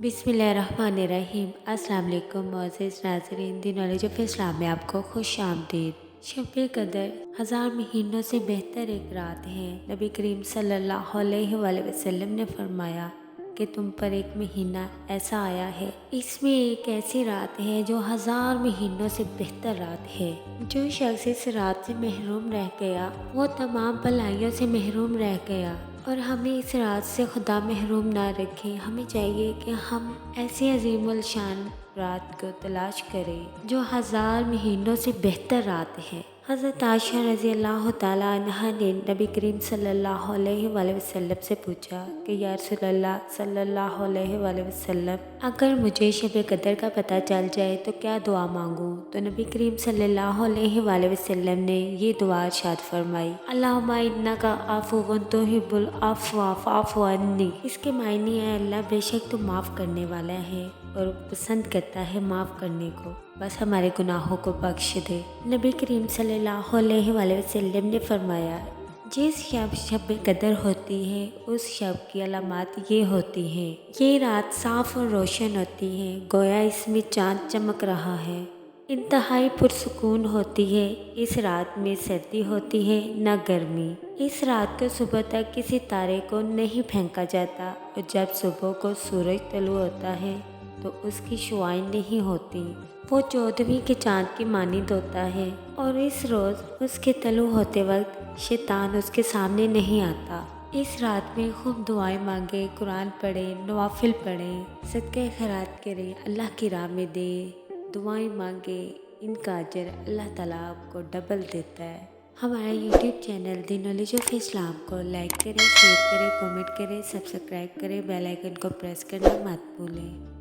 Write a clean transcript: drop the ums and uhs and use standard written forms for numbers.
बिस्मिल्लाहिर्रहमानिर्रहीम। अस्सलाम वालेकुम मोअज़्ज़िज़ नाज़रीन, दी नॉलेज ऑफ इस्लाम में आपको खुश आमदीद। शब कदर हज़ार महीनों से बेहतर एक रात है। नबी करीम सल्लल्लाहु अलैहि वसल्लम ने फरमाया कि तुम पर एक महीना ऐसा आया है, इसमें एक ऐसी रात है जो हज़ार महीनों से बेहतर रात है। जो शख्स इस रात से महरूम रह गया वो तमाम भलाइयों से महरूम रह गया। और हमें इस रात से खुदा महरूम ना रखे। हमें चाहिए कि हम ऐसी अजीमुल शान रात को तलाश करें जो हज़ार महीनों से बेहतर रात है। हज़रत आयशा रज़ी अल्लाह तआला अन्हा ने नबी करीम सल्लल्लाहु अलैहि वसल्लम से पूछा कि या रसूलल्लाह सल्लल्लाहु अलैहि वसल्लम, अगर मुझे शब कदर का पता चल जाए तो क्या दुआ मांगूं? तो नबी करीम सल्लल्लाहु अलैहि वसल्लम ने ये दुआ इरशाद फरमाई, अल्लाहुम्मा इन्नका अफ़ुव्वुन तुहिब्बुल अफ़्वा फ़अफ़ु अन्नी। इसके मायने है, अल्लाह बेशक तू माफ़ करने वाला है और पसंद करता है माफ़ करने को, बस हमारे गुनाहों को बख्श दे। नबी करीम सल्लल्लाहु अलैहि वसल्लम ने फरमाया, जिस शब कदर होती है उस शब की अलामात ये होती हैं। ये रात साफ़ और रोशन होती है, गोया इसमें चाँद चमक रहा है। इंतहाई पुरसुकून होती है। इस रात में सर्दी होती है न गर्मी। इस रात को सुबह तक किसी तारे को नहीं फेंका जाता और जब सुबह को सूरज तलू होता है तो उसकी शुआएं नहीं होती। वो 14वीं के चाँद की मानिंद होता है और इस रोज़ उसके तलू होते वक्त शैतान उसके सामने नहीं आता। इस रात में खूब दुआएं मांगे, कुरान पढ़े, नवाफिल पढ़े, सदक़े खैरात करें, अल्लाह की राह में दे, दुआएं मांगे। इनका अजर अल्लाह ताला आपको डबल देता है। हमारा YouTube channel the knowledge of Islam को लाइक करें, शेयर करें, कमेंट करें, सब्सक्राइब करें, बेल आइकन को प्रेस करना मत भूलें।